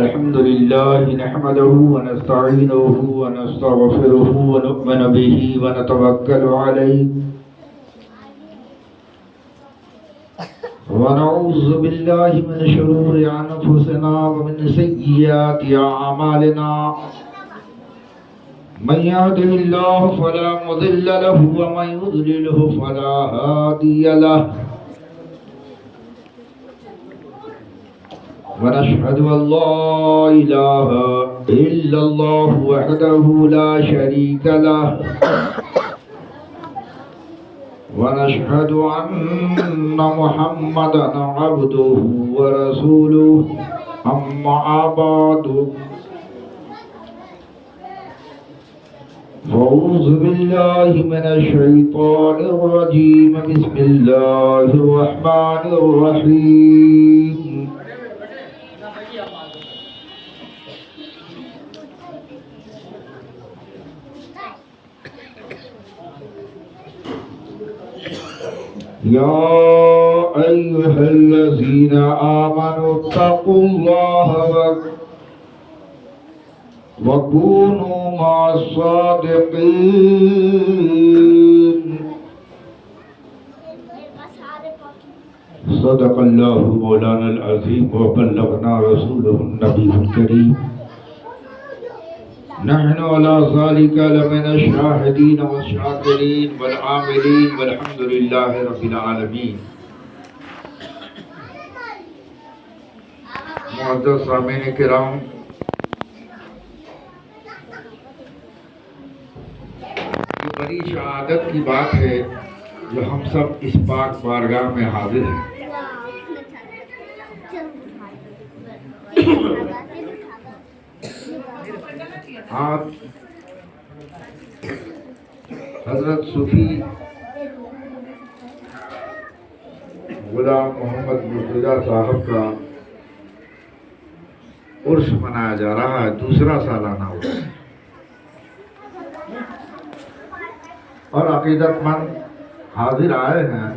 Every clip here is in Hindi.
अल्हम्दुलिल्लाह नहमदुहु व नस्तईनुहु व नस्तगफिरुहु व नु'मिनु बिही व नतवक्कलु अलैहि व नऊज़ु बिल्लाहि मिन शुरूरि अनफुसिना व मिन सय्यिआति अअमालिना मन यहदिहिल्लाहु फला मुदिल्ल लहु व मन युद्लिलहु फला हादिय लहु वनशहदु अल्ला इलाहा इल्लल्लाहु वहदहु ला शरीका लहु वनशहदु अन्ना मुहम्मदन अब्दुहु व रसूलुहु अम्मा बअदु अऊज़ु बिल्लाहि मिनश शैतानिर रजीम बिस्मिल्लाहिर रहमानिर रहीम या अय्युहल्लज़ीना आमनु तक़ुल्लाह व कूनू मअस्सादिक़ीन। सदक़ल्लाहु मौलानल अज़ीम व बल्लगना रसूलुहुन नबियुल करीम। नहनु अला ज़ालिका लमिनश शाहिदीन व शाकिरीन वल आमिलीन वल्हम्दुलिल्लाहि रब्बिल आलमीन। मुअज़्ज़ज़ सामीन किराम, ये बड़ी शहादत की बात है जो हम सब इस पाक बारगाह में हाजिर हैं। आप हजरत सूफी गुलाम मोहम्मद मुर्तज़ा साहब का उर्स मनाया जा रहा है, दूसरा सालाना उर्स, और अकीदतमंद हाजिर आए हैं।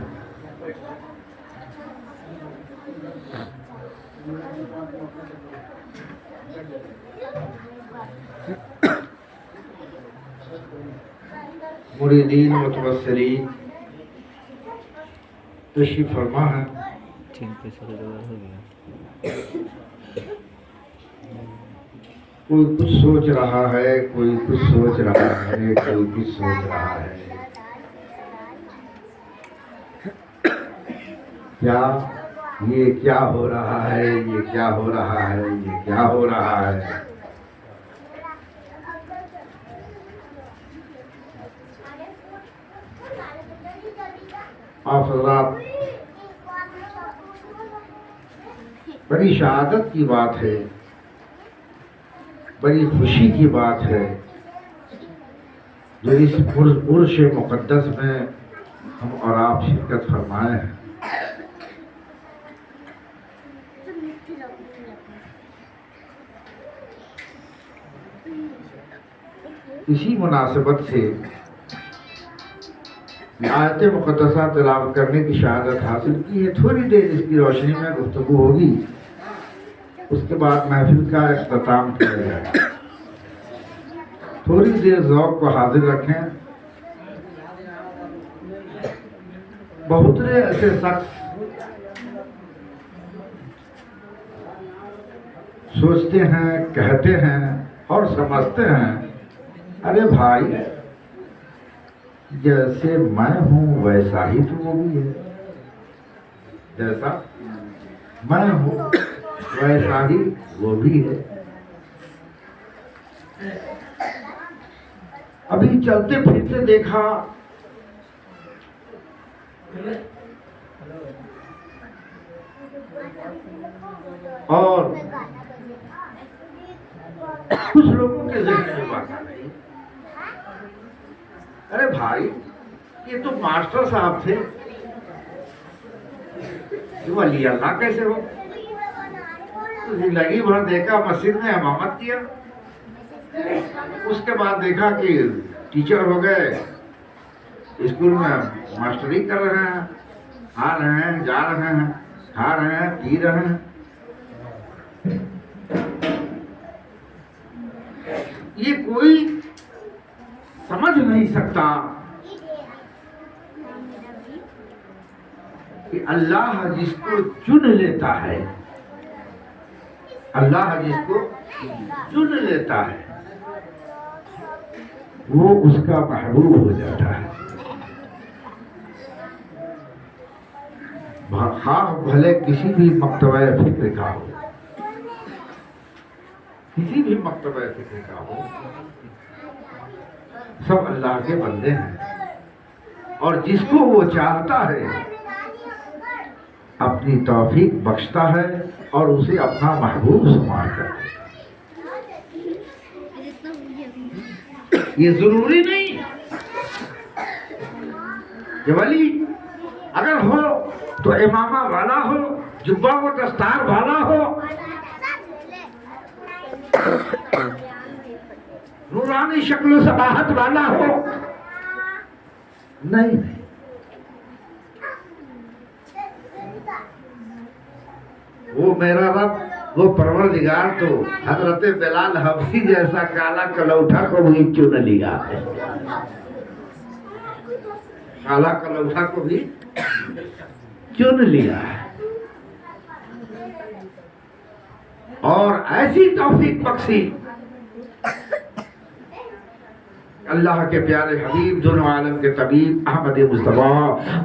मुरीदीन मुतवस्सिलीन तशरीफ फरमा है। कोई कुछ सोच रहा है, कोई कुछ सोच रहा है, कोई कुछ सोच रहा है। क्या ये क्या हो रहा है, ये क्या हो रहा है, ये क्या हो रहा है। आप हज़रात, बड़ी शहादत की बात है, बड़ी खुशी की बात है जो इस उर्स मुक़द्दस में हम और आप शिरकत फरमाए हैं। इसी मुनासिबत से आयत मुक़द्दसा तिलावत करने की शहादत हासिल की है। थोड़ी देर इसकी रोशनी में गुफ्तगू होगी, उसके बाद महफिल का इख्तिताम किया जाएगा। थोड़ी देर ज़ौक़ को हाजिर रखें। बहुत से ऐसे शख्स सोचते हैं, कहते हैं और समझते हैं, अरे भाई जैसे मैं हूँ वैसा ही तो वो भी है, जैसा मैं हूँ वैसा ही वो भी है। अभी चलते फिरते देखा और कुछ लोगों के ज़हन में बात आ रही, अरे भाई ये तो मास्टर साहब थे, ये वली अल्लाह कैसे हो। तो जिंदगी भर देखा मस्जिद में इमामत किया, उसके बाद देखा कि टीचर हो गए, स्कूल में मास्टरी कर रहे हैं, आ रहे हैं, जा रहे हैं, खा रहे हैं, पी रहे हैं। ये कोई समझ नहीं सकता कि अल्लाह जिसको चुन लेता है, अल्लाह जिसको चुन लेता है वो उसका महबूब हो जाता है। हाँ भले किसी भी मक्तबा फिक्र का हो, किसी भी मक्तबा फिक्र का हो, सब अल्लाह के बंदे हैं और जिसको वो चाहता है अपनी तौफीक बख्शता है और उसे अपना महबूब शुमार करता है। ये जरूरी नहीं कि वली अगर हो तो इमामा वाला हो, जुब्बा व दस्तार वाला हो, नूरानी शक्ल सबाहत वाला हो, नहीं। वो मेरा रब, वो परवरदिगार तो हजरत बिलाल हबशी जैसा काला कलौठा को भी चुन लिया है, काला कलौठा को भी चुन लिया है और ऐसी तौफीक बख्शी अल्लाह के प्यारे हबीब दोनों आलम के तबीब अहमद मुस्तफा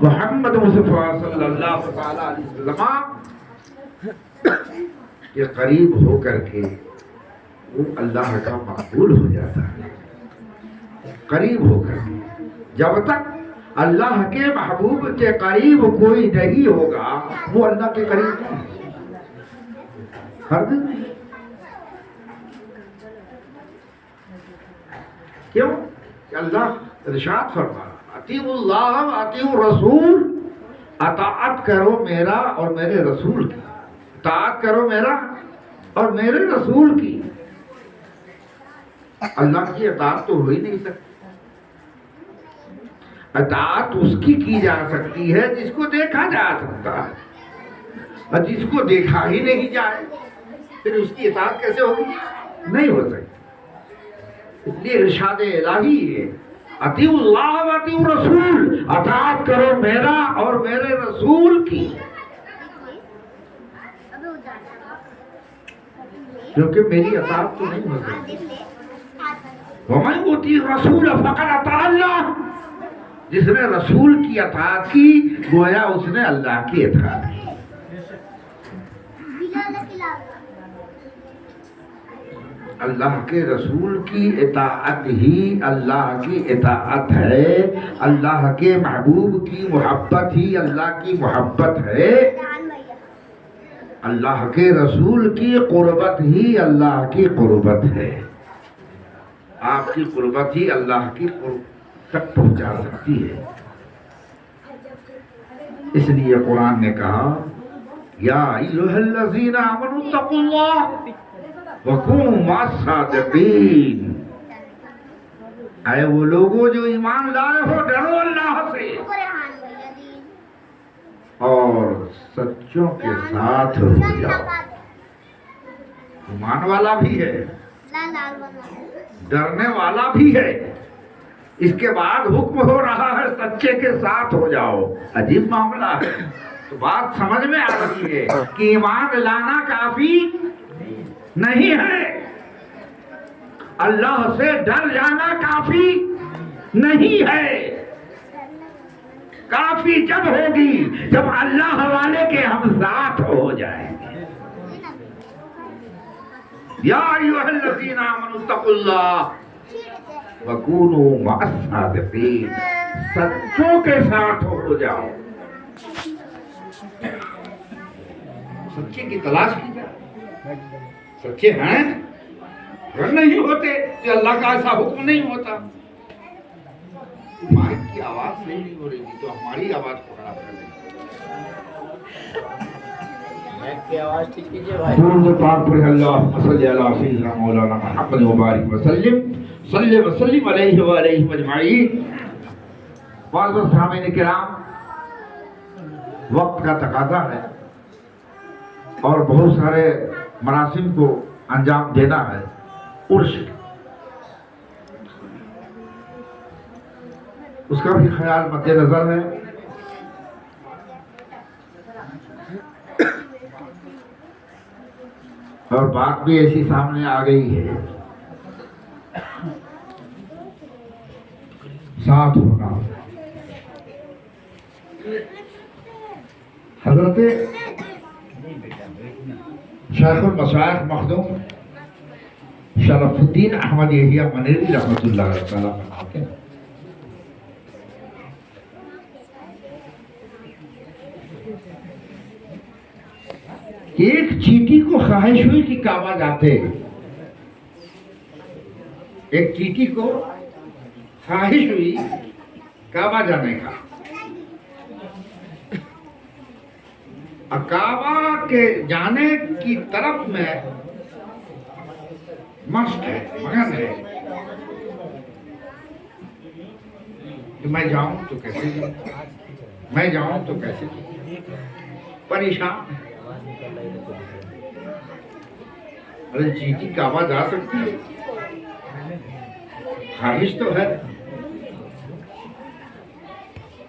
मोहम्मद मुस्तफा सल्लल्लाहु अलैहि वसल्लम के करीब होकर के वो अल्लाह का मकबूल हो जाता है। करीब होकर के जब तक अल्लाह के महबूब के करीब कोई नहीं होगा वो अल्लाह के करीब नहीं, हरगिज़ नहीं। क्यों? अल्लाह इरशाद फरमाया अतीउल्लाह व अतीउर रसूल, अताअत करो मेरा और मेरे रसूल की, अताअत करो मेरा और मेरे रसूल की। अल्लाह की अताअत तो हो ही नहीं सकती। अताअत उसकी की जा सकती है जिसको देखा जा सकता है, और जिसको देखा ही नहीं जाए फिर उसकी इताअत कैसे होगी? नहीं हो सकती। इसलिए इरशाद इलाही है अतीउल्लाह व अतीउर रसूल, अताअत करो मेरा और मेरे रसूल की, क्योंकि मेरी अताअत तो नहीं हो सकती। वमन युती रसूल फक़द अता अल्लाह, जिसने रसूल की अताअत की गोया उसने अल्लाह की अताअत की। अल्लाह के रसूल की इताअत ही अल्लाह की इताअत है, अल्लाह के महबूब की मोहब्बत ही अल्लाह की मोहब्बत है, अल्लाह के रसूल की कुर्बत ही अल्लाह की कुर्बत है। आपकी कुर्बत ही अल्लाह की तक पहुंचा सकती है। इसलिए कुरान ने कहा या अय्युहल्लज़ीना आमनू तक़ुल्लाह वकूनू मअस-सादिक़ीन, आए वो लोगों जो ईमान लाए हो डरो अल्लाह से और सच्चों के साथ हो जाओ। ईमान वाला भी है, डरने वाला भी है, इसके बाद हुक्म हो रहा है सच्चे के साथ हो जाओ। अजीब मामला है। तो बात समझ में आ रही है कि ईमान लाना काफी नहीं है, अल्लाह से डर जाना काफी नहीं है। काफी जब होगी जब अल्लाह वाले के हम साथ हो जाएंगे। या अय्युहल्लज़ीना आमनू तक़ुल्लाह वकूनू मअस-सादिक़ीन, सच्चों के साथ हो जाओ। सच्चे की तलाश की जाए। सच्चे हैं अगर नहीं होते तो अल्लाह का ऐसा हुक्म नहीं होता। माइक की आवाज सही नहीं हो रही थी तो हमारी आवाज को खराब कर देंगे। माइक की आवाज ठीक कीजिए भाई। दुरूद पाक पढ़े अल्लाहुम्मा सल्ली अला सय्यिदिना मौलाना मुहम्मद व बारिक व सल्लिम अलैहि व अलैहि अजमाइन। वाज़ सामीन किराम, वक्त का तकाजा है और बहुत सारे मरासिम को अंजाम देना है। उर्स उसका भी ख्याल मद्देनजर है। और बात भी ऐसी सामने आ गई है, साथ होना। हजरत शेखुल मशाइख मखदूम शरफुद्दीन अहमद यहिया मनेरी रहमतुल्लाह तआला फरमाते हैं, एक चींटी को ख्वाहिश हुई कि काबा जाते। एक चींटी को ख्वाहिश हुई काबा जाने का। काबा के जाने की तरफ में मस्त है, मगन है कि मैं जाऊं तो कैसे जाऊं, मैं जाऊं तो कैसे जाऊं, परेशान है। अरे चींटी काबा जा सकती है, ख्वाहिश तो है,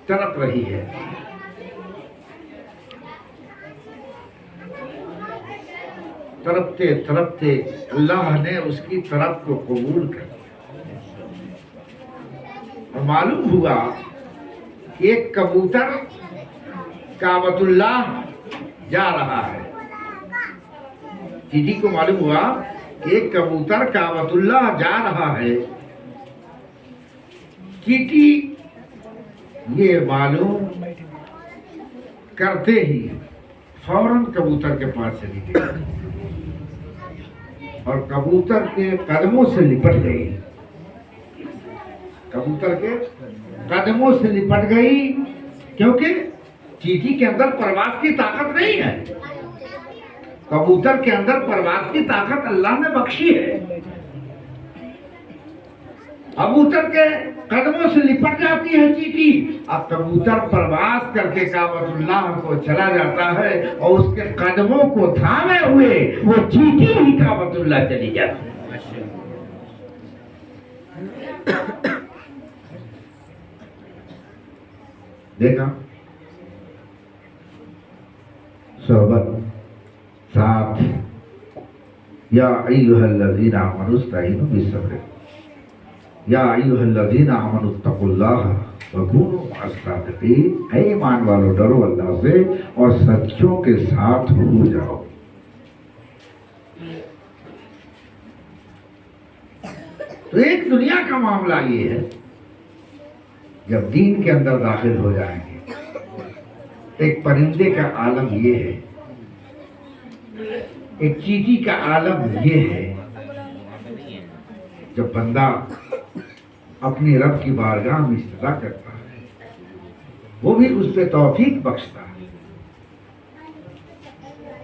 तड़प रही है। तड़पते तड़पते अल्लाह ने उसकी तरफ को कबूल कर और मालूम हुआ कि एक कबूतर काबतुल्लाह जा रहा है। चींटी को मालूम हुआ कि एक कबूतर काबतुल्लाह जा रहा है। चींटी ये मालूम करते ही फौरन कबूतर के पास चली गई और कबूतर के कदमों से लिपट गई। कबूतर के कदमों से लिपट गई, क्योंकि चींटी के अंदर परवाज़ की ताकत नहीं है। कबूतर के अंदर परवाज़ की ताकत अल्लाह ने बख्शी है। कबूतर के कदमों से लिपट जाती है चींटी। अब कबूतर परवाज़ करके काबतुल्लाह को चला जाता है और उसके कदमों को थामे हुए वो चींटी ही काबतुल्लाह चली जाती है। देखा सोहबत साथ, या अय्युहल्लज़ीना आमनू इस्तईनू बिस्सब्र, या अय्युहल्लज़ीना आमनू इत्तक़ुल्लाह व कूनू मअस-सादिक़ीन। ऐ ईमान वालों, डरो अल्लाह से और सच्चों के साथ हो जाओ। तो एक दुनिया का मामला ये है, जब दीन के अंदर दाखिल हो जाएंगे, एक परिंदे का आलम ये है, एक चींटी का आलम ये है। जब बंदा अपनी रब की बारगाह में इस्तिग़फ़ार करता है, वो भी उस पे तौफीक बख्शता है।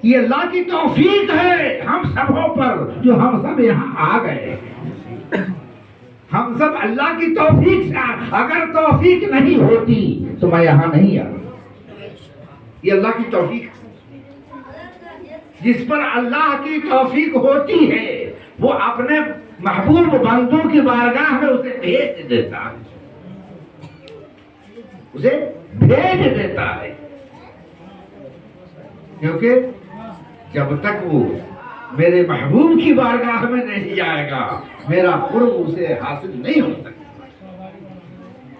ये अल्लाह की तौफीक है हम सबों पर, जो हम सब यहाँ आ गए। हम सब अल्लाह की तौफीक से, अगर तौफीक नहीं होती तो मैं यहाँ नहीं आता। ये अल्लाह की तौफीक, जिस पर अल्लाह की तौफीक होती है वो अपने महबूब बंदों की बारगाह में उसे भेज देता है, उसे भेज देता है। क्योंकि जब तक वो मेरे महबूब की बारगाह में नहीं जाएगा, मेरा कुर्ब उसे हासिल नहीं हो सकता,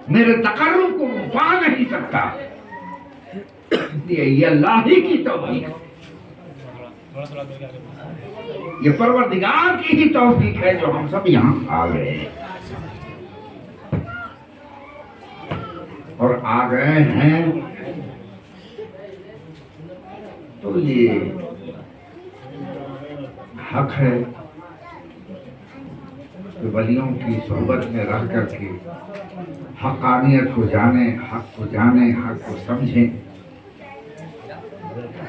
मेरे तकर्रुब को वो पा नहीं सकता। इसलिए ये अल्लाह ही की तौफीक, ये परवरदिगार की ही तौफीक है जो हम सब यहाँ आ गए हैं। और आ गए हैं तो ये हक है कि वलियों की सोहबत में रह करके हक़ानियत को जाने, हक को जाने, हक को समझें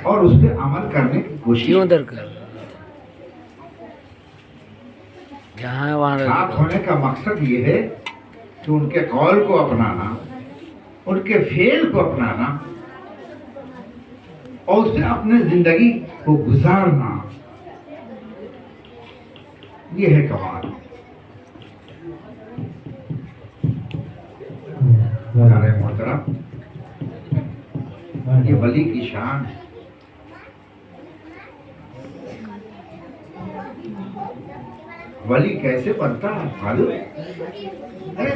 और उस पर अमल करने की कोशिश करें। साथ होने का मकसद ये है कि उनके कौल को अपनाना, उनके फेल को अपनाना और उससे अपने जिंदगी को गुजारना, ये है कमाल। अरे मोहतरम, ये वली की शान है। वली कैसे बनता है मालूम है? अरे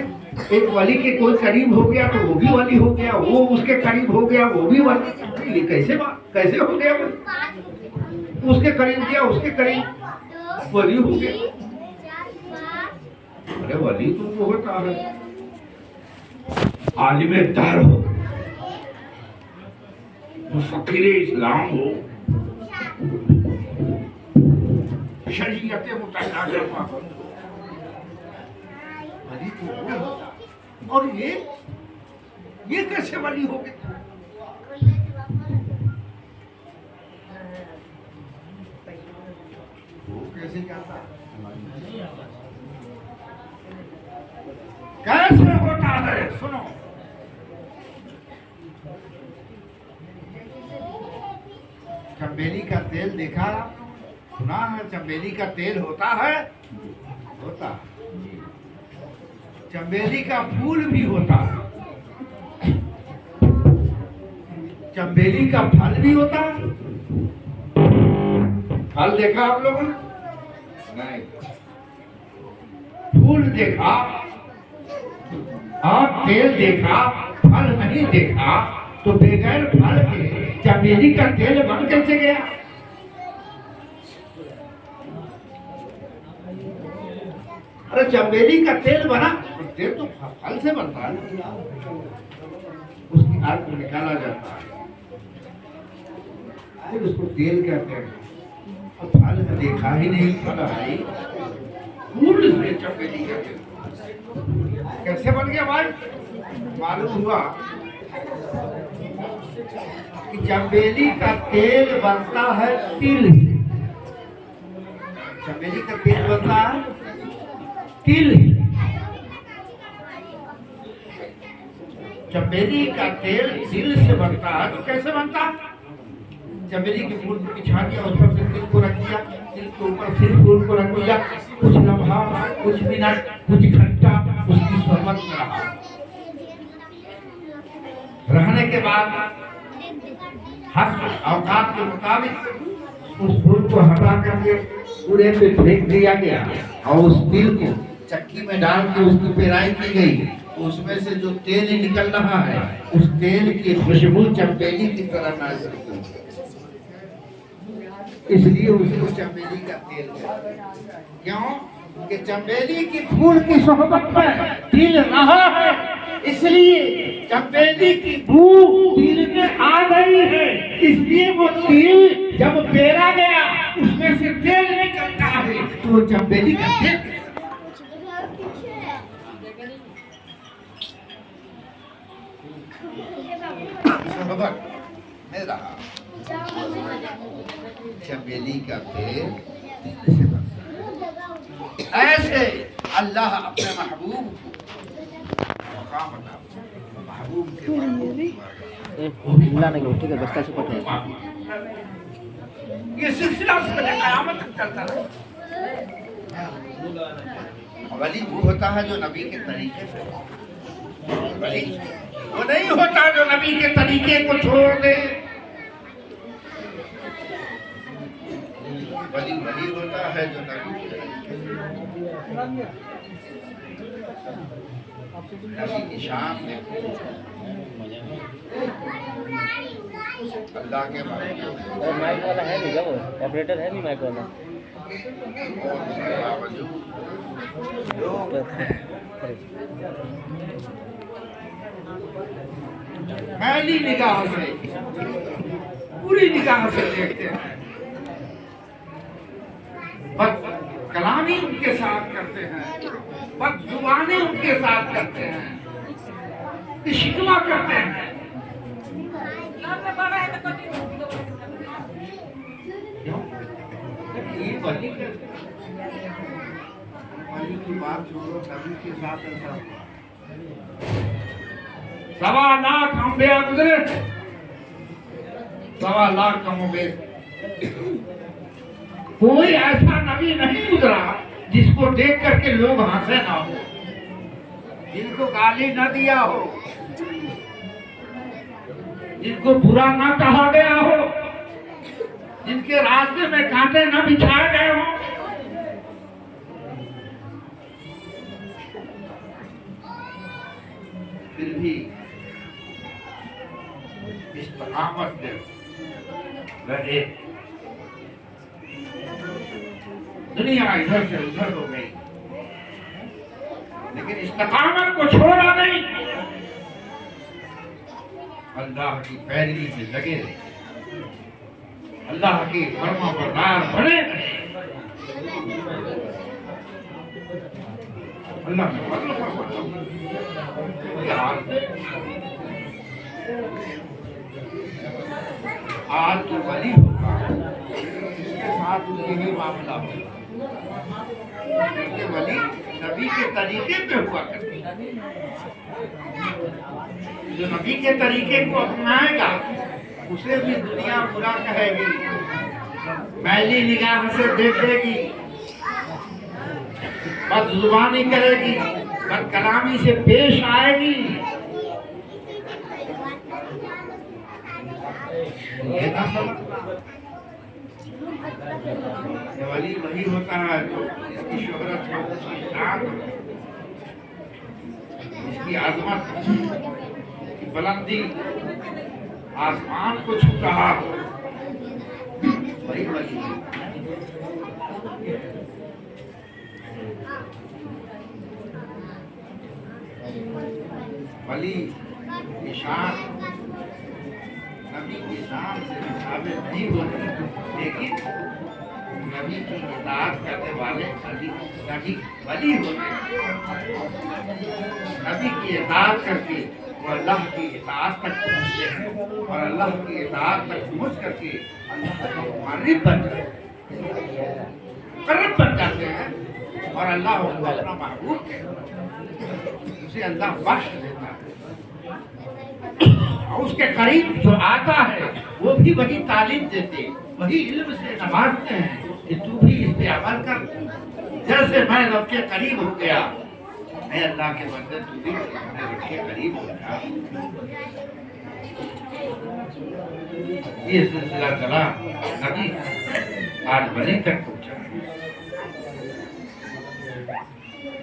एक वली के कोई करीब हो गया तो वो भी वली हो गया, वो उसके करीब हो गया वो भी वली। ये कैसे हो गया वली? उसके करीब गया, उसके करीब वली हो गया। अरे वली तो वो होता है आलिम दर हो, फकीर इस्लाम हो, शरीयत मुतहरा का पाबंद हो, वली तो वो होता। और ये कैसे वली हो गया? वो कैसे जाता? कैसे होता है? सुनो, चंबेली का तेल देखा, सुना है? चंबेली का तेल होता है, होता है। चंबेली का फूल भी होता है, चंबेली का फल भी होता है। फल देखा आप लोगों ने? नहीं। फूल देखा और तेल देखा, फल नहीं देखा, तो बगैर फल के चमेली का तेल बन कैसे गया? अरे चमेली का तेल बना तो तेल तो फल से बनता है, उसकी आग को निकाला जाता है, फिर उसको तेल कहते हैं। और फल देखा ही नहीं, फल है फूल से चमेली का तेल कैसे बन गया भाई? मालूम हुआ कि चमेली का तेल बनता है तिल से। चमेली का तेल बनता है तिल। चमेली का तेल तिल से बनता है। तो कैसे बनता? चमेली के फूल को बिछा दिया, उस पर से तिल को रख दिया, तिल के ऊपर फिर फूल को रख दिया, कुछ लम्हा, कुछ मिनट, कुछ घंटा उसकी सोहबत में रहा। रहने के बाद औकात के मुताबिक उस फूल को हटा करके पूरे पे फेंक दिया गया और उस तिल को चक्की में डाल के उसकी पेराई की गई। तो उसमें से जो तेल निकल रहा है, उस तेल की खुशबू चमेली की तरह नाजुक है, इसलिए उसको चमेली का तेल कहते हैं। क्यों? कि चमेली की फूल की सोहबत में तिल रहा है, इसलिए चमेली की बू तिल में आ गई है, इसलिए वो तिल जब पेरा गया उसमें से तेल निकलता है, तो चमेली का तेल। सोहबत में रहा चमेली का तेल से बनता है। ऐसे अल्लाह अपने महबूब को मकाम अता फरमाता। महबूब के ठीक है, बस्ता से पकड़। ये सिलसिला से क़यामत तक चलता रहा। वली वो होता है जो नबी के तरीके से, वली वो नहीं होता जो नबी के तरीके को छोड़ दे। वली वली होता है जो नबी के नबी की शान में अल्लाह के माइक वाला है नहीं, वो ऑपरेटर है नहीं माइक वाला। पहली निगाह से, पूरी निगाह से देखते हैं, बस कलामी उनके साथ करते हैं, बस जुबानी उनके साथ करते हैं, शिकवा करते हैं। ये वली की बात छोड़ो, नबी के साथ ऐसा 1.25 लाख अंबिया गुजरे, 1.25 लाख कमोबेश, कोई ऐसा नबी नहीं गुजरा जिसको देख करके लोग हंसे ना हो, जिनको गाली न दिया हो, जिनको बुरा ना कहा गया हो, जिनके रास्ते में कांटे न बिछाए गए हो, फिर भी इस्तिकामत से लड़े। दुनिया इधर से उधर हो गई, लेकिन इस्तिकामत को छोड़ा नहीं। अल्लाह की पैरवी में लगे रहे, अल्लाह की फरमाबरदार बने रहे। अल्लाह ने फजल फरमाया आज तो वली होगा, इसके साथ यही मामला होगा। क्योंकि वली नबी के तरीके पे हुआ करते, जो नबी के तरीके को अपनाएगा उसे भी दुनिया बुरा कहेगी, मैली निगाह से देखेगी, बदजुबानी करेगी, बदकलामी से पेश आएगी। ये ना समझ, वली वही होता है जो इसकी शोहरत हो, इसकी शान हो, इसकी आजमत, इसकी बुलंदी आसमान को छू रहा हो, वही वली है। वली की शान नबी की शान से मुताबिक नहीं होती, लेकिन नबी की इताअत करने वाले नबी वली होते हैं। नबी की इताअत करके वो अल्लाह की इताअत तक पहुँचते हैं, और अल्लाह की इताअत तक पहुँच करके अल्लाह के मुक़र्रब बन जाते हैं, मुक़र्रब बन जाते हैं, और अल्लाह उनको अपना महबूब कहता है, उसे अल्लाह बख्श देता है। और उसके करीब जो आता है वो भी वही तालीम देते, वही इल्म से नवाजते हैं कि तू भी इस पे अमल कर। जैसे मैं रब के करीब हो गया, मैं अल्लाह के बंदे, तू भी अपने रब के करीब हो गया। ये सिलसिला चला, नबी आज वली तक पहुंचा।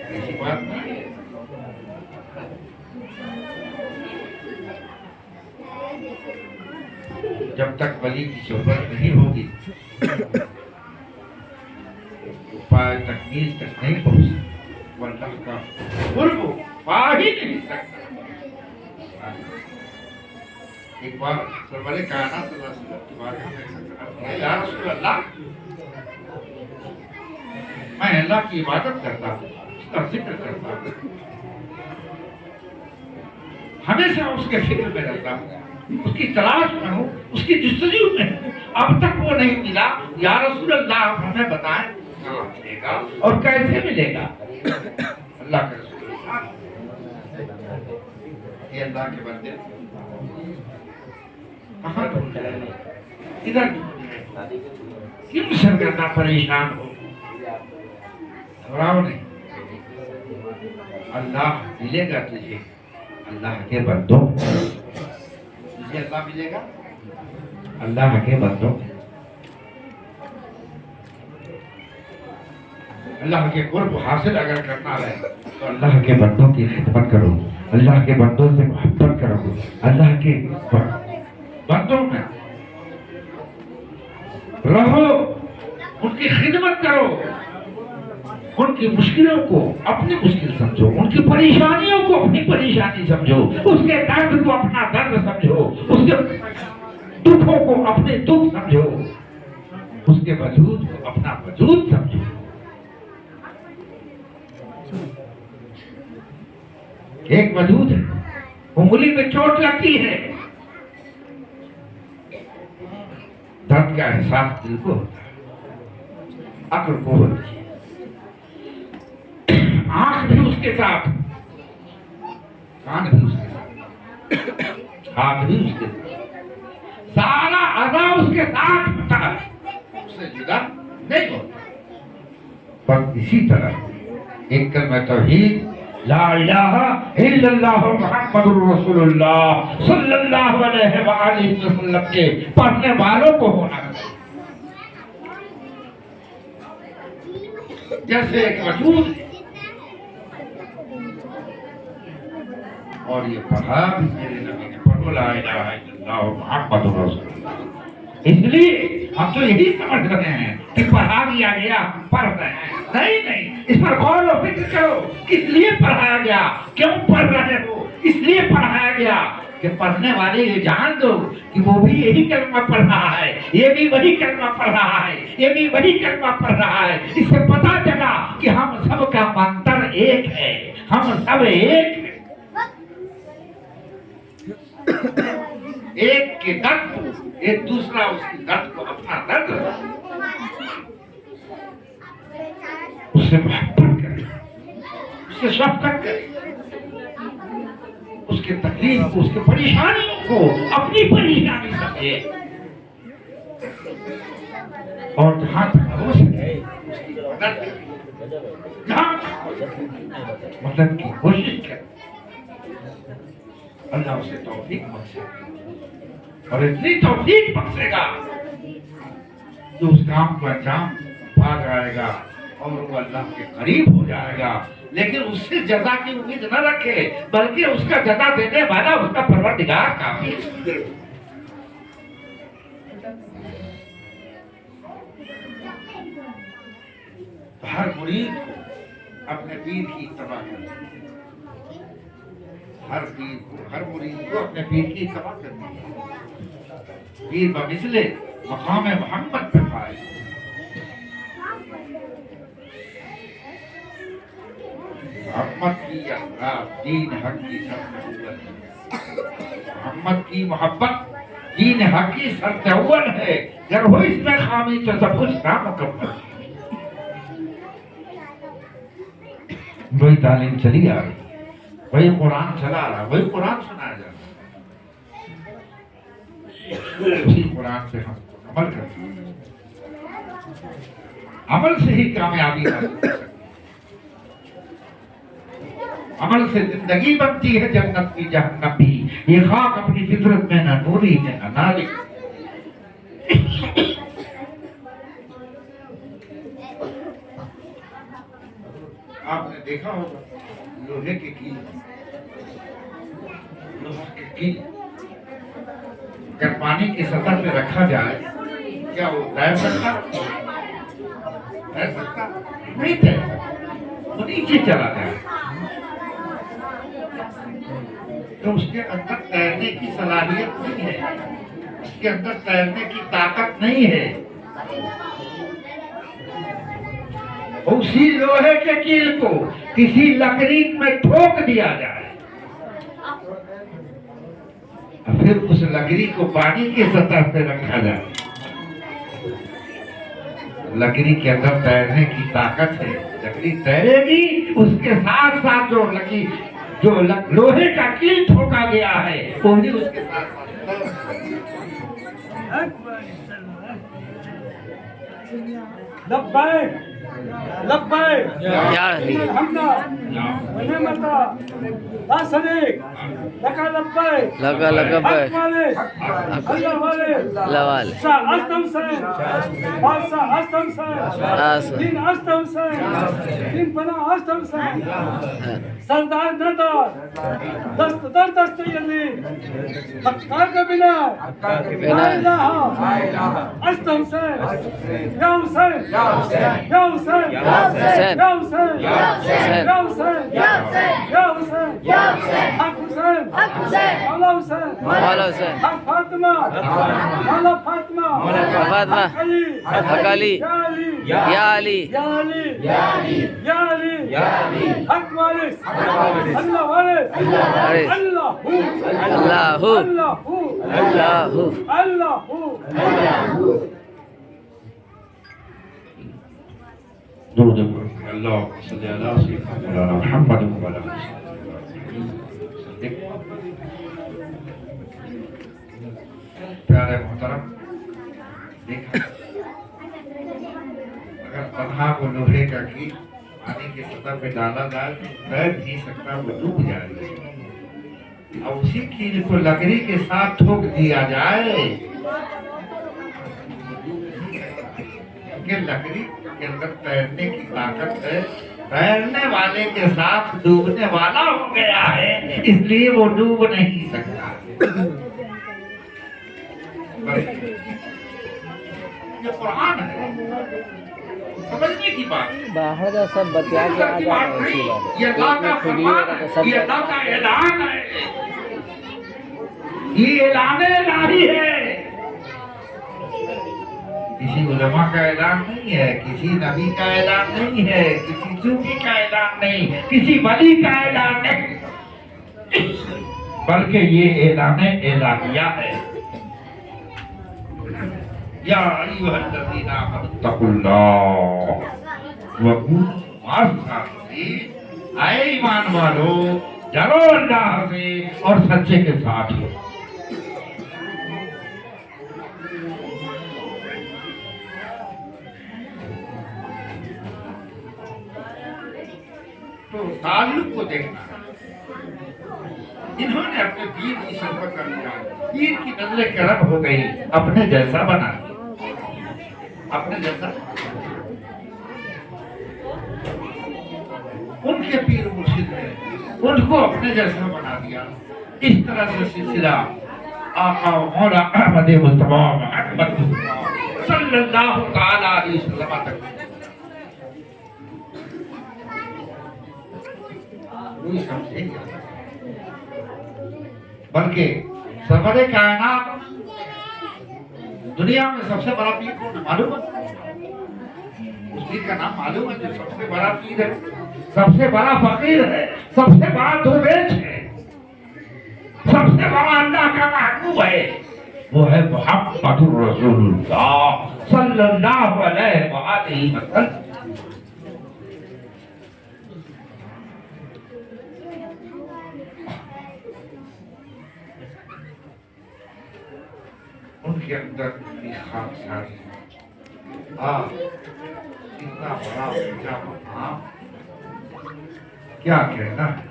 ऐसी बात नहीं है। जब तक वली की सोहबत नहीं होगी, पाए तकमील तक नहीं पहुंच, वो अल्लाह का कुर्ब पा ही नहीं सकता। एक बार सरवरे कायनात सल्लल्लाहु अलैहि वसल्लम की बात में, या रसूल अल्लाह, मैं अल्लाह की इबादत करता हूँ, उसका जिक्र करता हूँ, हमेशा उसके फिक्र में रहता हूँ, उसकी तलाश में हूँ, उसकी जुस्तजू में हूँ, अब तक वो नहीं मिला। या रसूल अल्लाह, आप हमें बताएं कहाँ मिलेगा और कैसे मिलेगा। अल्लाह के रसूल, ये अल्लाह के बंदे कहाँ ढूंढ रहे हैं, किधर ढूंढ रहे हैं, क्यों सरगर्दा परेशान हो, घबराओ नहीं, अल्लाह मिलेगा तुझे। अल्लाह के बंदों, तुझे अल्लाह मिलेगा, अल्लाह के बंदों, अल्लाह के कुर्ब हासिल अगर करना है तो अल्लाह के बंदों की खिदमत करो, अल्लाह के बंदों से मोहब्बत करो, अल्लाह के बंदों में रहो, उनकी खिदमत करो, उनकी मुश्किलों को अपनी मुश्किल समझो, उनकी परेशानियों को अपनी परेशानी समझो, उसके दर्द को अपना दर्द समझो, उसके दुखों को अपने दुख समझो, उसके वजूद को अपना वजूद समझो। एक वजूद है, उंगली में चोट लगती है, दर्द का एहसास दिल को होता है, अक्ल को होती है, आंख भी उसके साथ, कान भी उसके साथ, हाथ भी उसके साथ, सारा अज़ा उसके साथ होता है, उससे जुदा नहीं होता। बस इसी तरह एक कलमा तौहीद ला इलाहा इल्लल्लाह मुहम्मदुर रसूलुल्लाह सल्लल्लाहु अलैहि वसल्लम के पढ़ने वालों को होना चाहिए। जैसे एक वजूद और ये पढ़ा भी मेरे नबी ने, पढ़ो ला इलाहा इल्लल्लाह मुहम्मदुर रसूलुल्लाह। इसलिए हम तो यही समझ रहे हैं कि पढ़ा दिया गया, पढ़ रहे हैं। नहीं, इस पर गौर और फिक्र करो, किस लिए पढ़ाया गया, क्यों पढ़ रहे हो। इसलिए पढ़ाया गया कि पढ़ने वाले ये जान दो कि वो भी यही कलमा पढ़ रहा है, ये भी वही कलमा पढ़ रहा है, ये भी वही कलमा पढ़ रहा है। इससे पता चला कि हम सब का मंत्र एक है, हम सब एक है। एक के दर्द, एक दूसरा उसकी दर्द को अपना दर्द, उससे मोहब्बत करे, उससे शफकत करे, उसके तकलीफ को, उसके परेशानियों को अपनी परेशानी समझे और जहां तक हो सके उसकी मदद करे, जहां मदद की कोशिश करे। अल्लाह उसे तौफीक बख्शेगा और इतनी तौफीक बख्शेगा जो उस काम को अंजाम पा जाएगा और वो अल्लाह के करीब हो जाएगा। लेकिन उससे जज़ा की उम्मीद न रखे, बल्कि उसका जज़ा देने वाला उसका परवरदिगार काफी है। हर मुरीद को अपने पीर की इत्तबा करनी, हर पीर को, हर मुरीद को अपने पीर की इत्तबा करनी है। पीर बमिसले मकाम मोहम्मद पे पाए। मोहम्मद की दीन हक की सरअव्वल है। मोहम्मद की मोहब्बत दीन हक की सरअव्वल है। अगर हो इसमें खामी तो सब कुछ नामुकम्मल है। वही तालीम चली आ रही, वही कुरान चला रहा, वही कुरान सुनाया जा रहा, उसी कुरान से हम अमल करते हैं। अमल से ही कामयाबी हासिल कर सकते हैं। अमल से जिंदगी बनती है जन्नत की जहन्नम भी। ये खाक अपनी फितरत में न नूरी है न नाली। आपने देखा होगा लोहे के कील, लोहे के कील जब पानी की सतह पे रखा जाए, क्या वो तैर सकता? तैर सकता नहीं, तैर सकता, वो नीचे चला जाए। तो उसके अंदर तैरने की सलाहियत नहीं है, उसके अंदर तैरने की ताकत नहीं है। उसी लोहे के कील को किसी लकड़ी में ठोक दिया जाए, फिर उस लकड़ी को पानी की सतह पे रखा जाए, लकड़ी के अंदर तैरने की ताकत है। लकड़ी तैरेगी, उसके साथ साथ जो लोहे का कील ठोका गया है वो भी उसके साथ लब्बैक लब्बैक या अली हमदा वने मता ला शरीक लका लब्बैक लगा लगा हक बैठ वाले अल्लाह वाले लवाल सा अस्तम से बादशाह अस्तम से आस दिन अस्तम से दिन बना अस्तम से सरदार नदार दस्त दर दस्त यली हक्का का बिना ला इलाहा अस्तम से या हुसैन या हुसैन या हुसैन हुसैन या हुसैन हुसैन या हुसैन या हुसैन या हुसैन हक हुसैन हक हुसैन मौला हुसैन मौला हुसैन हक फातिमा मौला फातिमा फातिमा अली हक अली या अली या अली या अली या अली या अली या अली हक वारिस अल्लाह वारिस वारिस अल्लाहू अल्लाहू अल्लाहू अल्लाहू अल्लाहू दुरूद अल्लाह सल्ली अला सय्यिदना मुहम्मद व अला आलिहि। प्यारे मोहतरम, देखा अगर तन्हा वो लोहे का कील पानी के सतह पे डाला जाए तैर नहीं सकता, वो डूब जाएगा। अब उसी चीज को लकड़ी के साथ ठोक दिया जाए, क्योंकि लकड़ी के अंदर तैरने की ताकत है, तैरने वाले के साथ डूबने वाला हो गया है, इसलिए वो डूब नहीं सकता। ये कुरान है, समझने की बात। बाहर का सब बतिया के आ जा रहा है, इसी बात ये अल्लाह का फरमान है, सब ये अल्लाह का ऐलान है, ये ऐलान इलाही है। किसी उलमा का ऐलान नहीं है, किसी नबी का ऐलान नहीं है, किसी सूफी का ऐलान नहीं, किसी वली का ऐलान नहीं, बल्कि ये ऐलान इलाहिया है। या अय्युहल्लज़ीना आमनुत्तक़ुल्लाह व कूनू मअस-सादिक़ीन। ऐ ईमान वालो, डरो अल्लाह से और सच्चे के साथ हो। तो ताल्लुक को देखना है। इन्होंने अपने दीन की शपथ कर लिया, दीन की नजरें करम हो गई, अपने जैसा बना दिया, अपने जैसा। उनके पीर मुर्शिद ने उनको अपने जैसा बना दिया। इस तरह से सिलसिला आका मौला अहमद मुस्तफा मोहम्मद सल्लल्लाहु तआला अलैहि वसल्लम तक कोई समझेगा, बल्कि सरवरे कायनात दुनिया में सबसे बड़ा पीर कौन है मालूम है? उस पीर का नाम मालूम है जो सबसे बड़ा पीर है, सबसे बड़ा फकीर है, सबसे बड़ा दुर्वेश है, सबसे बड़ा अल्लाह का महबूब है। वो है मुहम्मदुर रसूलुल्लाह सल्लल्लाहु अलैहि वसल्लम। उनके अंदर इतनी खाकसारी, इतना बड़ा ऊंचा मकाम, क्या कहना है।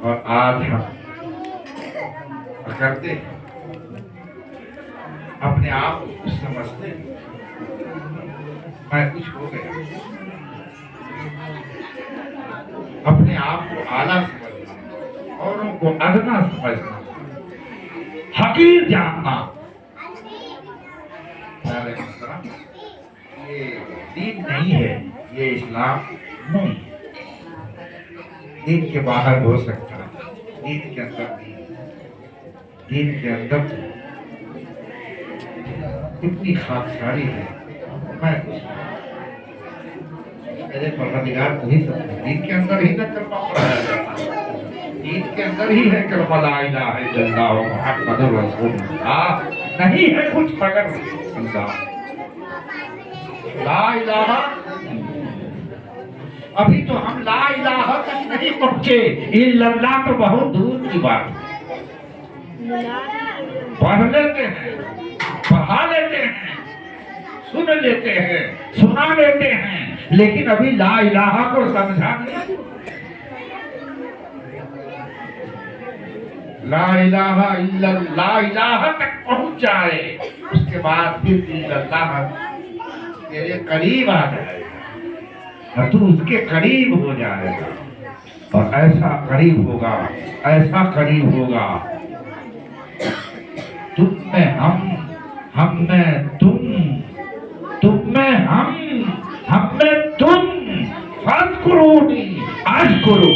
और आज हम करते हैं, अपने आप को कुछ समझते हैं, मैं कुछ हो गया, अपने आप को आला समझना, औरों को अदना समझना, हकीर जानना। ये दीन नहीं है, ये इस्लाम नहीं है। दीन के बाहर हो सकता है, दीन के अंदर नहीं। दीन के अंदर इतनी खाकसारी है, मैं मेरे परवरदिगार को ही समझ। दीन के अंदर ही न कलमा पढ़ाया जाता, दीन के अंदर ही है कलमा ला इलाहा इल्लल्लाह मुहम्मदुर रसूलुल्लाह, नहीं है कुछ मगर अल्लाह ला इलाहा। अभी तो हम ला इलाहा तक नहीं पहुंचे, इल्लल्लाह तो बहुत दूर की बात है। पढ़ लेते हैं, पढ़ा लेते हैं, सुन लेते हैं, सुना लेते हैं, लेकिन अभी ला इलाहा को समझा नहीं। ला इलाहा इल्लल्लाह इलाहा तक पहुंच जाए, उसके बाद फिर इल्लल्लाह तेरे करीब आ जाएगा और तू उसके करीब हो जाएगा। और ऐसा करीब होगा, ऐसा करीब होगा, तुम में हम में तुम में हम में तुम, फज़्कुरूनी अज़्कुरू।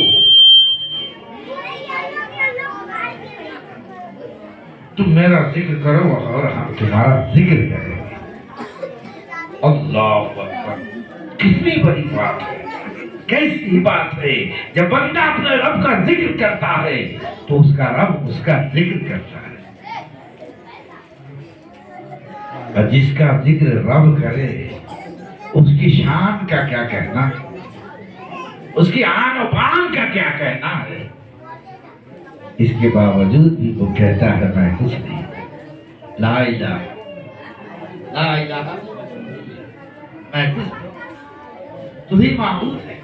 तुम मेरा जिक्र करो और हम तुम्हारा जिक्र करेंगे। अल्लाह अकबर, कितनी बड़ी बात है, कैसी बात है। जब बंदा अपने रब का जिक्र करता है तो उसका रब उसका जिक्र करता है। और जिसका जिक्र रब करे उसकी शान का क्या कहना, उसकी आन और बान का क्या कहना है। इसके बावजूद भी वो कहता है मैं कुछ नहीं, ला इलाहा मैं कुछ नहीं। तू ही माबूद है,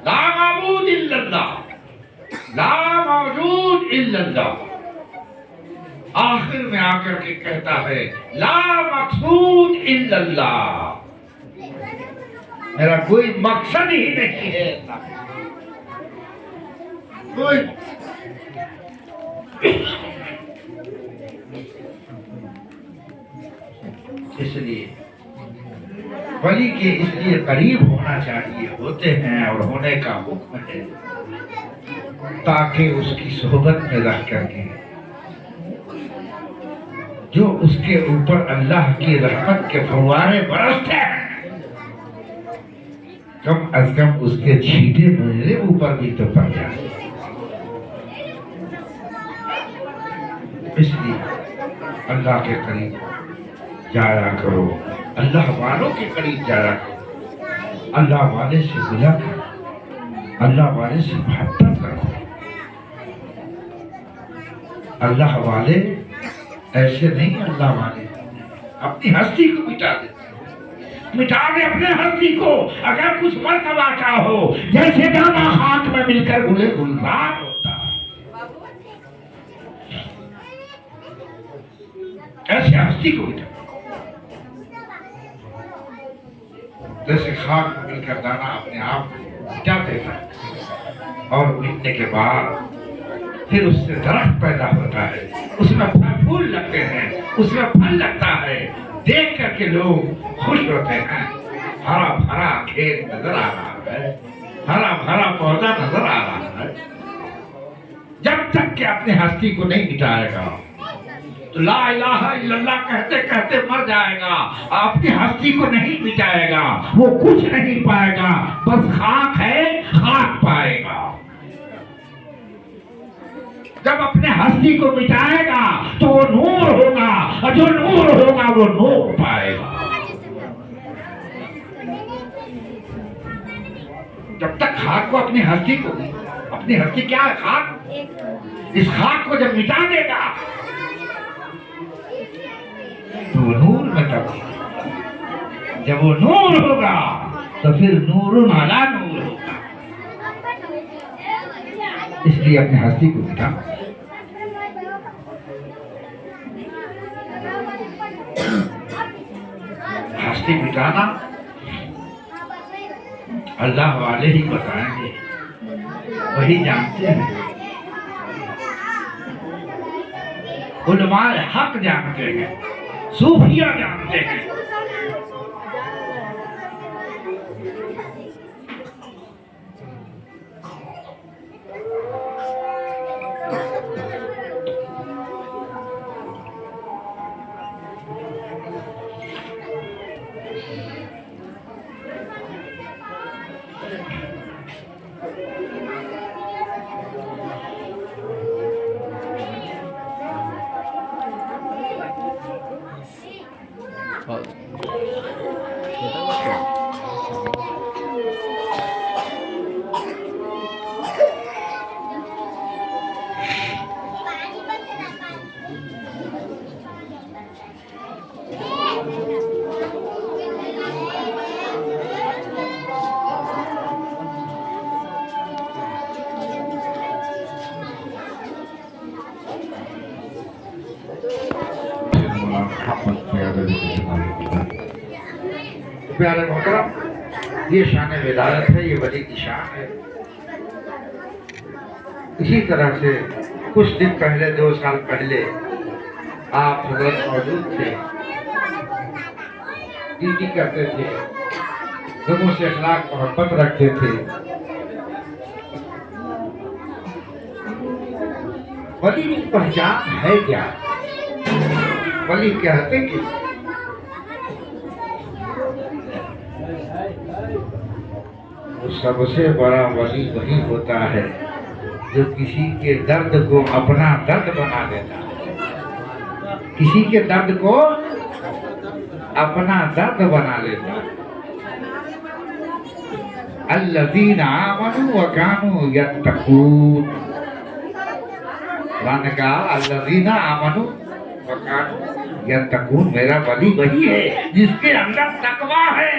ला माबूद इल्लल्लाह, ला मौजूद इल्लल्लाह। आखिर में आकर के कहता है ला मकसूद इल्लल्लाह, मेरा कोई मकसद ही नहीं है, कोई। इसलिए वली के इसलिए करीब होना चाहिए, होते हैं और होने का हुक्म है, ताकि उसकी सोहबत में रह करके जो उसके ऊपर अल्लाह की रहमत के फव्वारे बरसते हैं, कम अज कम उसके छींटे मेरे ऊपर भी तो पड़ जाए। इसलिए अल्लाह के करीब जाया करो, अल्लाह वालों के करीब जाया करो, अल्लाह वाले से मिला करो, अल्लाह वाले से मोहब्बत करो। अल्लाह वाले ऐसे नहीं, अल्लाह वाले अपनी हस्ती को मिटा देते, मिटा दे अपने हस्ती को। अगर कुछ मर्तबा का हो, जैसे दाना खाक में मिलकर गुले गुलजार होता है, ऐसे हस्ती को मिटा। जैसे खाक में मिलकर दाना अपने आप मिटा देता है और मिटने के बाद फिर उससे दरख्त पैदा होता है, उसमें फल फूल लगते हैं, उसमें फल लगता है, देख करके लोग खुश होते हैं। हरा भरा खेत नजर आ रहा है, हरा भरा पौधा नजर आ रहा है। जब तक कि अपनी हस्ती को नहीं मिटाएगा तो ला इलाहा इल्लल्लाह कहते कहते मर जाएगा, अपनी हस्ती को नहीं मिटाएगा, वो कुछ नहीं पाएगा, बस खाक है, खाक पाएगा। जब अपने हस्ती को मिटाएगा तो वो नूर होगा, और जो नूर होगा वो नूर पाएगा। जब तक खाक को अपनी हस्ती को, अपनी हस्ती क्या है? खाक। इस खाक को जब मिटा देगा तो वो नूर में तब्दील, जब वो नूर होगा तो फिर नूरुन अला नूर होगा। इसलिए अपनी हस्ती को मिटा। हस्ती मिटाना अल्लाह वाले ही बताएंगे, वही जानते हैं। उलमाए हक जानते हैं, सूफिया जानते हैं। प्यारे मोहतरम, ये शान विलायत है, ये वली की शान है। इसी तरह से कुछ दिन पहले, 2 साल पहले आप हजरत मौजूद थे, ड्यूटी करते थे, लोगों से अखलाक मोहब्बत रखते थे। वली की पहचान है क्या? वली कहते कि सबसे बड़ा वली वही होता है जो किसी के दर्द को अपना दर्द बना देता है, किसी के दर्द को अपना दर्द बना लेता है। अल्लज़ीना आमनू व कानू यत्तकून, कुरान ने कहा अल्लज़ीना आमनू व कानू यत्तकून, मेरा वली वही है जिसके अंदर तकवा है,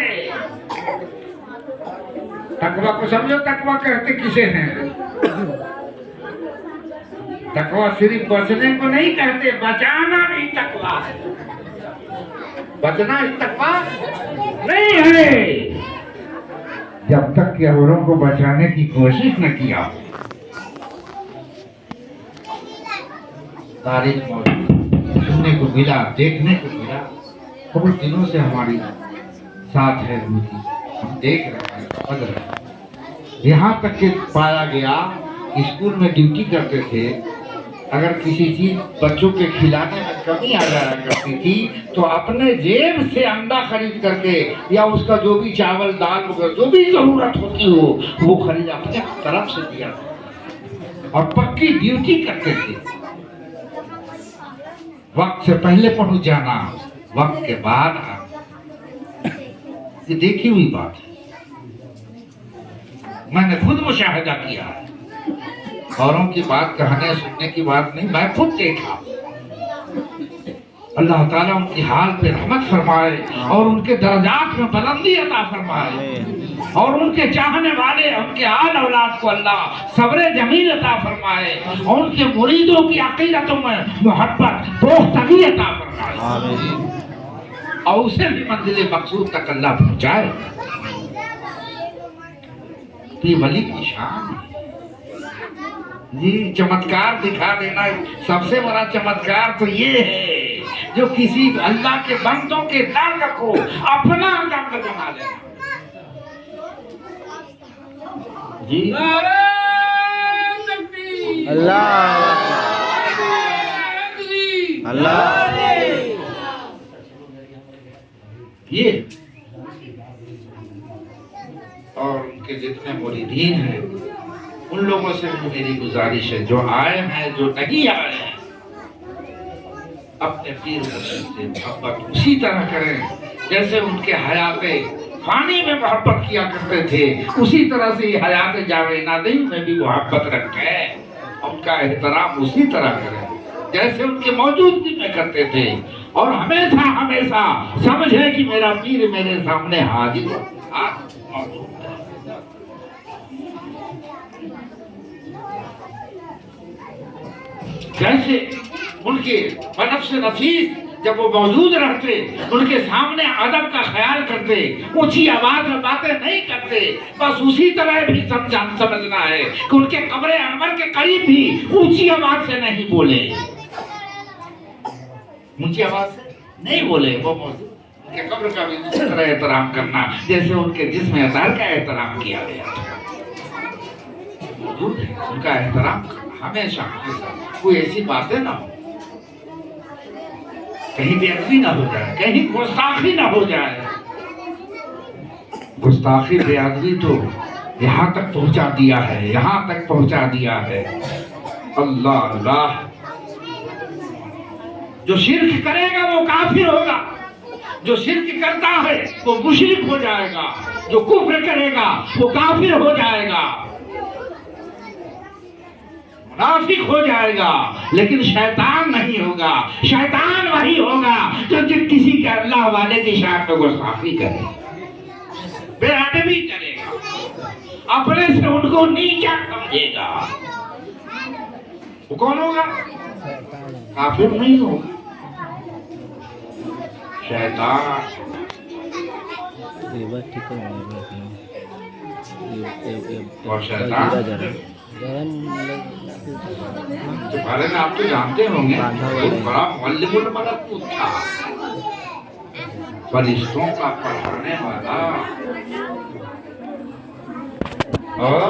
तकवा को समझो, तकवा कहते किसे हैं? तकवा सिर्फ बचने को नहीं कहते, बचाना भी तकवा है। बचना इस तकवा नहीं है। जब तक कि औरों को बचाने की कोशिश न किया। तारीख सुनने को मिला, देखने को मिला, बहुत दिनों से हमारी साथ है उनकी, हम देख रहे हैं, समझ रहे हैं। यहाँ तक कि पाया गया, स्कूल में ड्यूटी करते थे, अगर किसी चीज बच्चों के खिलाने में कमी आ जाया करती थी तो अपने जेब से अंडा खरीद करके या उसका जो भी चावल दाल वगैरह जो भी जरूरत होती हो वो खरीद अपने तरफ से दिया और पक्की ड्यूटी करते थे। वक्त से पहले पहुंच जाना, वक्त के बाद आना, ये देखी हुई बात है, मैंने खुद मुशाहिदा किया है। औरों की बात कहने सुनने की बात नहीं, मैं खुद देखा। अल्लाह ताला उनकी हाल पे रहमत फरमाए और उनके दर्जात में बुलंदी अता फरमाए और उनके चाहने वाले उनके आल औलाद को अल्लाह सब्र जमील अता फरमाए और उनके मुरीदों की अकीदतों में मोहब्बत दोस्तगी अता फरमाए और उसे भी मंजिल मकसूद तक अल्लाह पहुंचाए। ये वली की शान जी। चमत्कार दिखा देना सबसे बड़ा चमत्कार तो ये है जो किसी अल्लाह के बंदों के दर्द को अपना दर्द बना लेना जी। अल्लाह अल्लाह ये और उनके जितने मुरीदीन हैं उन लोगों से मेरी गुजारिश है, जो आए हैं जो नहीं आए हैं, अपने पीर मुर्शिद से मोहब्बत उसी तरह करें जैसे उनके हयाते फानी में मोहब्बत किया करते थे, उसी तरह से हयाते जावेनादी में भी मोहब्बत रखें, उनका एहतराम उसी तरह करें जैसे उनके मौजूदगी में करते थे। और हमेशा हमेशा समझे कि मेरा पीर मेरे सामने हाजिर मौजूद है। जैसे उनके बनफ्स नफीस जब वो मौजूद रहते, उनके सामने अदब का ख्याल करते, ऊंची आवाज में बातें नहीं करते, बस उसी तरह भी समझना है कि उनके कब्र अनवर के करीब भी ऊंची आवाज से नहीं बोले, ऊंची आवाज से नहीं बोले, वो उनके कब्र का भी उसी तरह एहतराम करना जैसे उनके जिस्म अतार का एहतराम किया गया था। उनका एहतराम हमेशा कोई ऐसी बातें ना हो, कहीं बेअदबी ना हो जाए, कहीं गुस्ताखी ना हो जाए। गुस्ताखी बेअदबी तो यहाँ तक पहुँचा दिया है, यहाँ तक पहुँचा दिया है। अल्लाह अल्लाह, जो शिर्क करेगा वो काफिर होगा, जो शिर्क करता है वो मुशरिक हो जाएगा, जो कुफ्र करेगा वो काफिर हो जाएगा, मुनाफिक हो जाएगा, लेकिन शैतान नहीं होगा। शैतान वही होगा जो किसी के अल्लाह वाले की शान में गुस्ताखी करे, बेअदबी करेगा, अपने से उनको नीचा समझेगा। वो कौन होगा? काफिर नहीं होगा, शैतान। और शैतान तुम्हारे में आप तो जानते होंगे, बहुत बड़ा मुअल्लिमुल मलकूत था, फरिश्तों का पढ़ाने वाला। और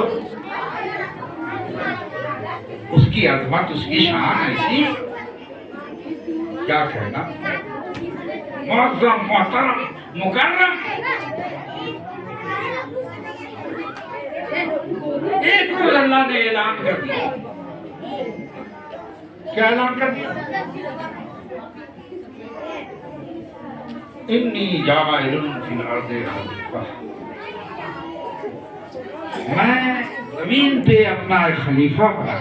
उसकी अजमत, उसकी शान ऐसी, क्या कहना, मुअज़्ज़म, मोहतरम, मुकर्रम। एक रोज अल्लाह ने ऐलान कर दिया। क्या ऐलान कर दिया? इन्नी जाइलुन फिल अर्दि खलीफा, मैं जमीन पे अपना एक खलीफा बना।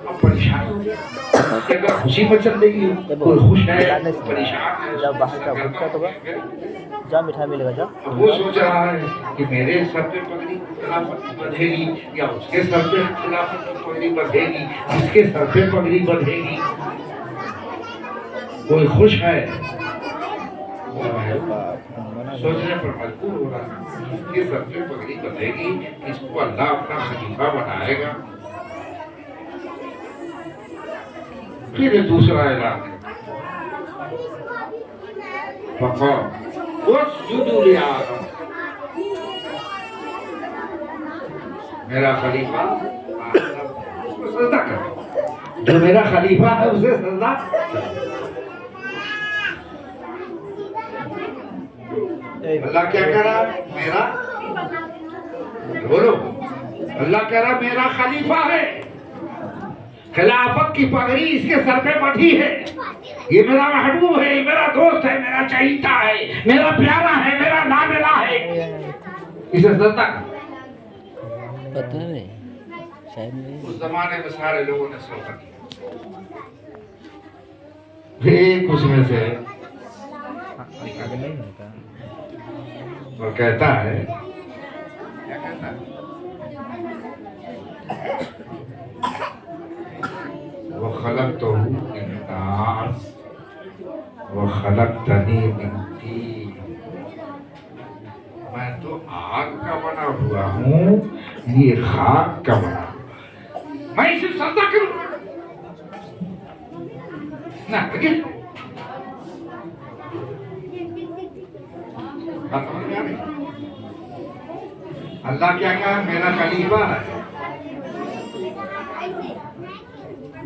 अब परेशान हो गया, कि अगर खुशी में चल रही हो, कोई खुश है, परेशान है, जब बाहर का भूखा तो जा मिठाई मिलेगा जा। अब वो सोच रहा है कि मेरे सर पे पगड़ी खिलाफत बंधेगी या उसके सर पे खिलाफत पगड़ी बंधेगी, उसके सर पे पगड़ी बंधेगी। कोई खुश है, सोचने पर मजबूर हो रहा है, इसके सर पे पगड़ी बंधेगी, इसको अल्लाह अपना खलीफा बनाएगा। फिर दूसरा ऐलान है, मेरा खलीफा उसको सजदा कर, जो मेरा खलीफा है उसे सजदा। अल्लाह क्या कह रहा है? मेरा बोलो, अल्लाह कह रहा मेरा खलीफा है, खिलाफत की पगड़ी इसके सर पे बंधी है, ये मेरा महबूब है, मेरा दोस्त है, मेरा चहीता है, मेरा प्यारा है, मेरा नामिला है, इसे सजदा कर। पता नहीं शायद नहीं। उस जमाने में सारे लोगों ने सजदा किया। एक उसमें से और कहता है, क्या कहता है? वो खलक़तहू मिन नार व खलक़तनी मिन तीन। मैं तो आग का बना हुआ हूँ, ये खाक का बना हुआ है, मैं इसे सजदा करूँ ना? देखिए बात समझ में आ रही? अल्लाह क्या कहा? मेरा खलीफा है,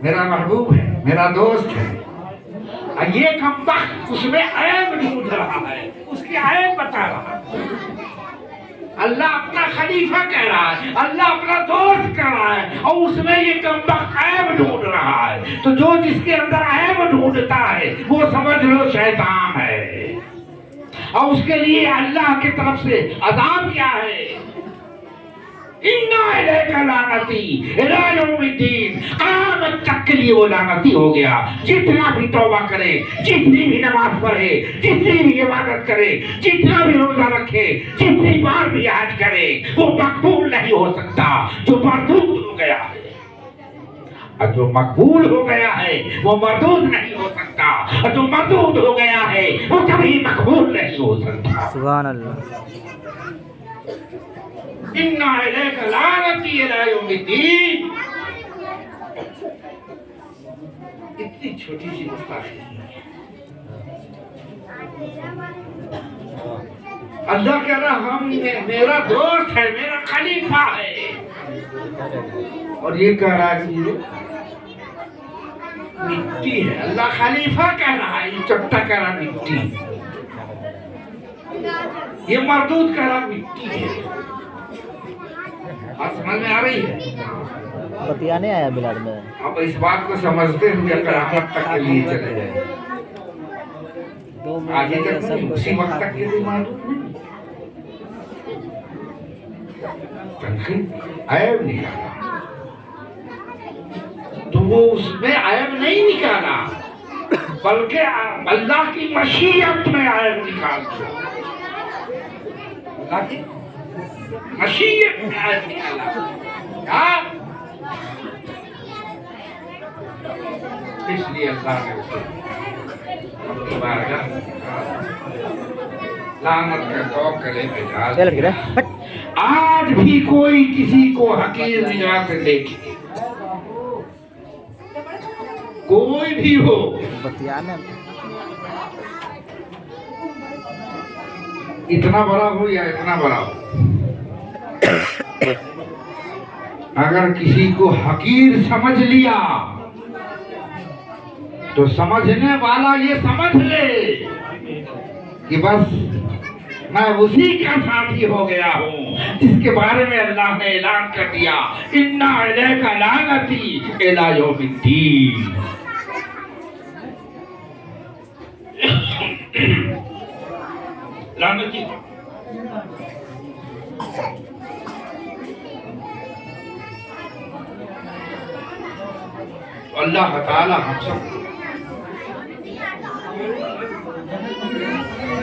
मेरा महबूब है, मेरा दोस्त है। ये कमबख्त उसमें ऐब ढूंढ रहा है, उसकी ऐब बता रहा है। अल्लाह अपना खलीफा कह रहा है, अल्लाह अपना दोस्त कह रहा है, और उसमें ये कमबख्त ऐब ढूंढ रहा है। तो जो जिसके अंदर ऐब ढूंढता है वो समझ लो शैतान है, और उसके लिए अल्लाह की तरफ से अज़ाब क्या है? इन्ना इलैका लानती इला यौमिद्दीन, क़यामत तक के लिए वो लानती हो गया। जितना भी तौबा करे, जितनी भी नमाज पढ़े, जितनी भी इबादत करे, जितना भी रोजा रखे, जितनी बार भी हज करे, वो मकबूल नहीं हो सकता जो मरदूद हो गया है। और जो मकबूल हो गया है वो मरदूद नहीं हो सकता, और जो मरदूद हो गया है वो कभी मकबूल नहीं हो सकता। सुभान अल्लाह। इन्ना इलैका लानती इला यौमिद्दीन। इतनी छोटी सी गुस्ताखी। अल्लाह कह रहा हम मेरा दोस्त है, मेरा खलीफा है, और ये कह रहा है कि मिट्टी है। अल्लाह खलीफा कह रहा है, ये चट्टा कह रहा मिट्टी, ये मरदूद कह रहा मिट्टी है। बात समझ में आ रही है? बतियाने आया मिलाद में। अब इस बात को समझते हुए क़यामत तक के लिए चले जाए, आगे तक नहीं, उसी वक्त तक के लिए मालूम नहीं। ऐब निकाला तो वो उसमें ऐब नहीं निकाला, बल्कि अल्लाह की मशीयत में ऐब निकाल दिया। अल्लाह की मशीयत में ऐब निकाला। क्या? इसलिए अल्लाह ने उसे अपनी बारगाह में लानत का दौर गले में डाल दिया। आज भी कोई किसी को हकीर निगाह से देखे, कोई भी हो, इतना बड़ा हो या इतना बड़ा हो, अगर किसी को हकीर समझ लिया तो समझने वाला ये समझ ले कि बस मैं उसी का साथी हो गया हूँ जिसके बारे में अल्लाह ने ऐलान कर दिया, इन्ना इलैका लानती इला यौमिद्दीन। लानती अल्लाह ताला हम सब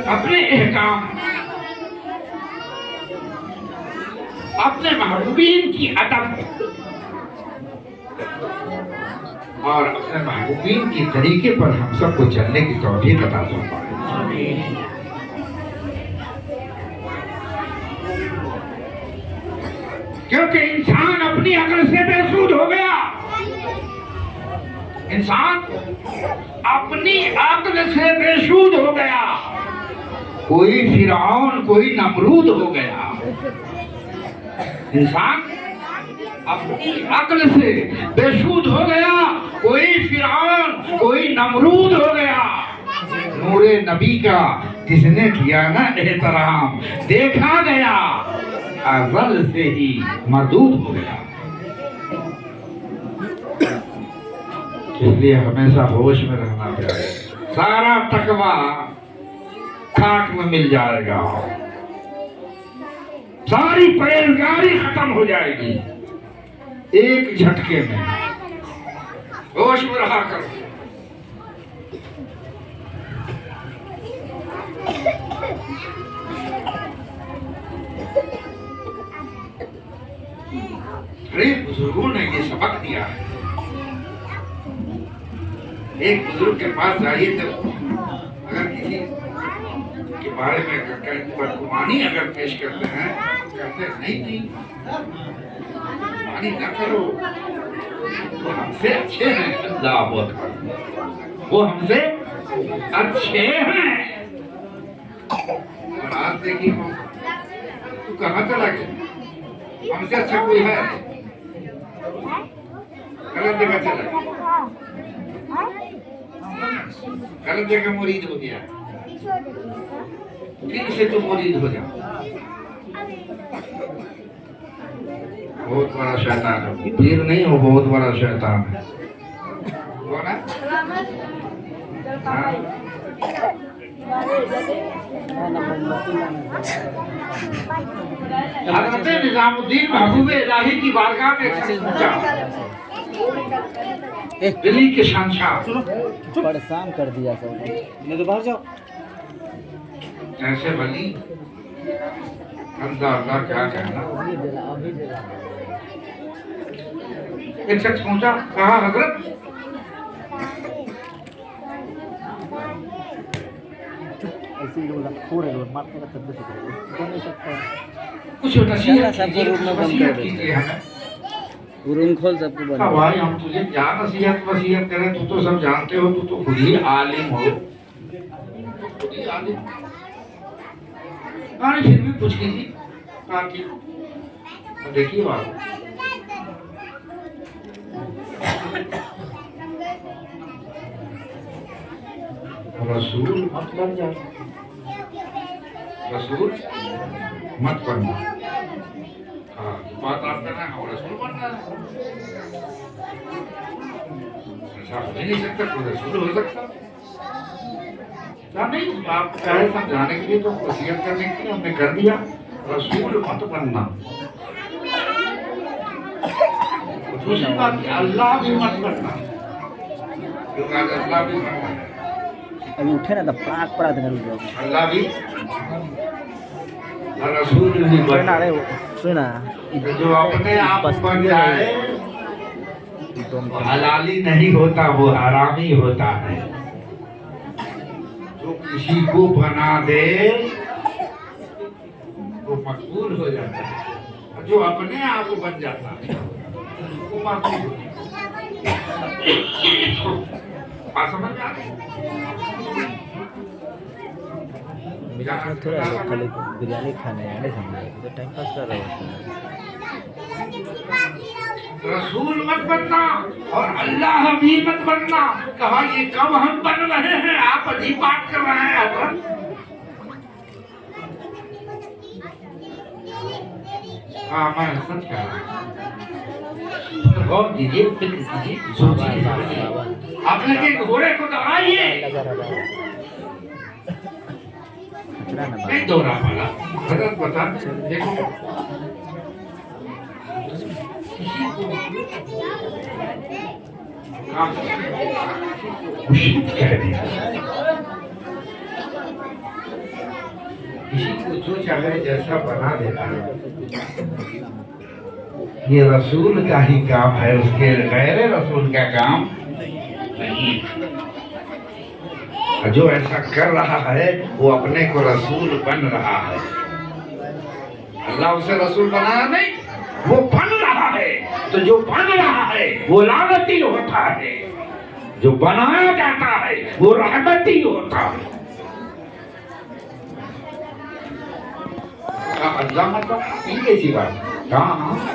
अपने एहकाम, अपने महबूबीन की अदब और अपने महबूबीन की तरीके पर हम सबको चलने की तौफीक अता फरमाए। क्योंकि इंसान अपनी अक्ल से बेसूद हो गया, इंसान अपनी अक्ल से बेसूद हो गया, कोई फिरौन कोई नमरूद हो गया। इंसान अपनी अक्ल से बेसूद हो गया, कोई फिरौन कोई नमरूद हो गया। नूरे नबी का जिसने किया ना एहतराम, देखा गया अज़ल से ही मरदूद हो गया। इसलिए हमेशा होश में रहना चाहिए। सारा तकवा खाक में मिल जाएगा, सारी परहेजगारी खत्म हो जाएगी एक झटके में। होश में रहा करो। अरे बुजुर्गों ने ये सबक दिया है। एक बुजुर्ग के पास जाइए तो अगर किसी के बारे में बदगुमानी अगर पेश करते हैं, कहते हैं नहीं बदगुमानी न करो, वो हमसे अच्छे हैं। अल्लाह अकबर, वो हमसे अच्छे हैं। और आज देखिए तू कहाँ चला गया, हमसे अच्छा कोई है? गलत जगह चला गया, गलत जगह मुरीद हो गया, फिर से तो मुरीद हो जा। बहुत बड़ा शैतान है, पीर नहीं हो, बहुत बड़ा शैतान है। कौन है? हज़रत निजामुद्दीन महबूब इलाही की बारगाह में दिल्ली के शहंशाह परेशान कर दिया सब। नहीं तो बाहर जाओ। ऐसे वली अल्लाह क्या कहना। एक शख्स पहुंचा, कहा हजरत कुछ नसीहत कीजिए हमें। रूम खोल सबको बंद। भाई हम तुझे क्या नसीहत वसीयत करें, तू तो सब जानते हो, तू तो खुद ही आलिम हो, खुद ही आलिम। अरे फिर भी कुछ कीजिए। कहा कि देखिए बात, रसूल मत बन जाए, रसूल मत बनना। हाँ बात आप करना है, रसूल बनना है। ऐसा हो ही नहीं सकता, कोई रसूल हो सकता नहीं। आप चाहे समझाने के लिए तो वसीयत करने के लिए हमने कर दिया, रसूल मत बनना। दूसरी बात कि अल्लाह भी मत बनना, क्योंकि अल्लाह भी बनना है। अभी उठे ना तो प्राक प्राक कर लो। अल्लाह भी और रसूल भी बनना। सुना जो अपने आप बन जाए हलाली नहीं होता, वो हरामी होता है। जो किसी को बना दे वो मकबूल हो जाता है, और जो अपने आप बन जाता है वो मकबूल हो जाता है। बात समझ में आ रही? थोड़ा खाली बिरयानी खाने आने समझे तो टाइम पास कर रहे हो। रसूल मत बनना और अल्लाह भी मत बनना। कहा ये कब हम बन रहे हैं, आप अजीब बात कर रहे हैं। हाँ मैं सच कह रहा हूँ। गौर कीजिए, फिक्र कीजिए, सोचिए। आपने के घोड़े को दौड़ाइए, नहीं दौड़ा पाला। गलत बता। देखो मुशीद कह दिया। किसी को जो चाहे जैसा बना देता है, ये रसूल का ही काम है, उसके गैर रसूल का काम नहीं। जो ऐसा कर रहा है वो अपने को रसूल बन रहा है। अल्लाह उसे रसूल बनाया नहीं, वो बन रहा है। तो जो बन रहा है वो लानती होता है, जो बनाया जाता है वो रहमती होता है। अल्लाह मतलब ये कैसी बात? हाँ